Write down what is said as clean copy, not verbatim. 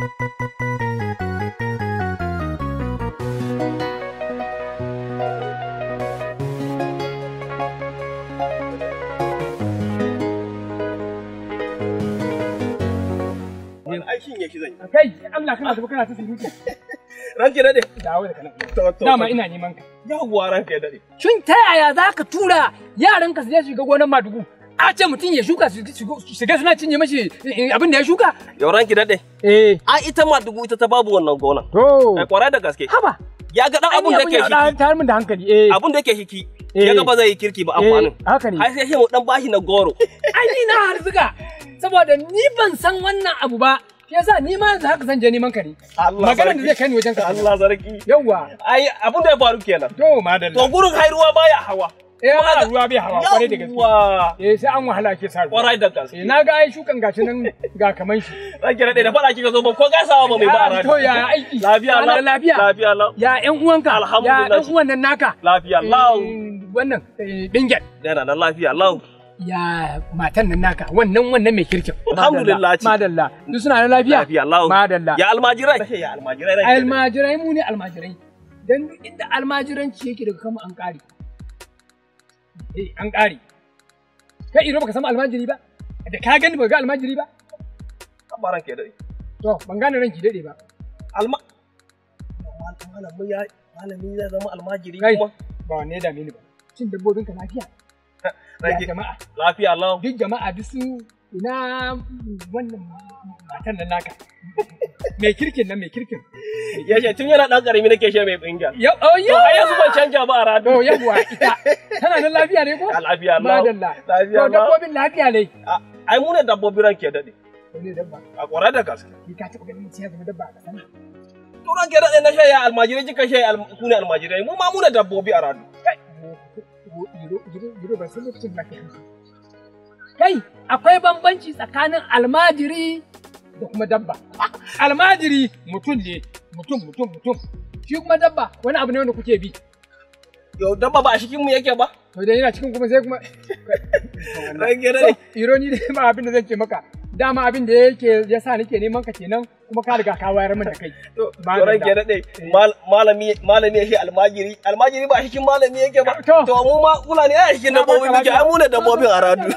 Aikin yake zan yi. Kai, Allah kana tafi kana ta surutu. Ranke dade. Dawo da kana. Dama ina neman ka. Yawwa ranke dade. Shin ta yaya za ka tura yaranka su je shiga gonar Madugu? A ce mutum ya shuka su ga suna cinye mashi abin da ya shuka? Yau ranke dade. A ita Madugu ita ta babu wannan gonan. To. Ai kwarai da gaske. Haba. Ya ga dan abun da yake shiki. Ta min da hankali. Abun da yake shiki. Ya ga ba zai yi kirki ba amfanin. Haka ne. Ai sai mu dan bashi na goro. Ai ni na harzuka. Saboda ni ban san wannan abu ba. Yasa ni ma yanzu haka zan je neman ka ne. Maganar da zai kai ni wajen ka. Allah sarki. Yawwa. Ai abun da ya faru kenan. To madalla. To gurin hairuwa baya hawa. Ba ruwa bai hawa kwarai da gaske. Sai an wahala ke sa ruwa. Kwarai da gaske. Na ga ai shukan gashi nan ga kaman shi. Ranke dade da fada kika zo ba ko gaisawa ba mai ba ran. To ya aiki. Lafiya Allah. Lafiya. Lafiya Allah. Ya ƴan uwanka. Alhamdulillah. Ya ɗan uwan nan naka. Lafiya Allah. Wannan bingel. Yana da lafiya Allah. Ya matan nan naka wannan mai kirkin. Alhamdulillah. Madalla. Duk suna da lafiya. Lafiya Allah. Madalla. Ya almajirai. Ya almajirai. Almajirai mu ne almajirai. Dan inda almajiranci yake daga kama an ƙare. An ƙare. Kai iro baka san almajiri ba? Da ka gani baka ga almajiri ba? Ba ranke dade. To ban gane ranki dade ba. Malami ya zama almajiri kuma. Ba ne da mini ba. Cin dabbobin ka lafiya. Ya jama'a. Lafiya Allah. Duk jama'a duk su ina wannan matan nan naka. Mai kirkin nan mai kirkin. Ya ce tun yana dan karami nake she mai binga. Ya ai yanzu ban canja ba a rado. To yawa ita. Tana nan lafiya ne ko? Lafiya Allah. Madalla. Lafiya To Allah. dabbobin lafiya ne. Ai mu ne dabbobi ranke dade. Ne dabba. A kwara da gaske. Ki ka taɓa ganin mutum ya zama dabba a ƙasa. To ranke dade na shaya almajirai kika shaya ku ne almajirai mu ma mu ne dabbobi a rado. Kai, akwai bambanci tsakanin almajiri da kuma dabba. Almajiri mutum ne, mutum. Shi kuma dabba wani abu ne wanda kuke bi. Yau dabba ba a cikin mu yake ba? To da yana cikin kuma sai kuma. Ranke dade. Ironi dai ba abin da zan ce maka. Dama abin da yake ya sa nake neman ka kenan kuma ka riga ka wayar min da kai. To ranke dade. Malami ya shi almajiri ba a cikin malami yake ba. To mu ma kula ne a cikin dabbobi muke ai mu ne dabbobin aradu.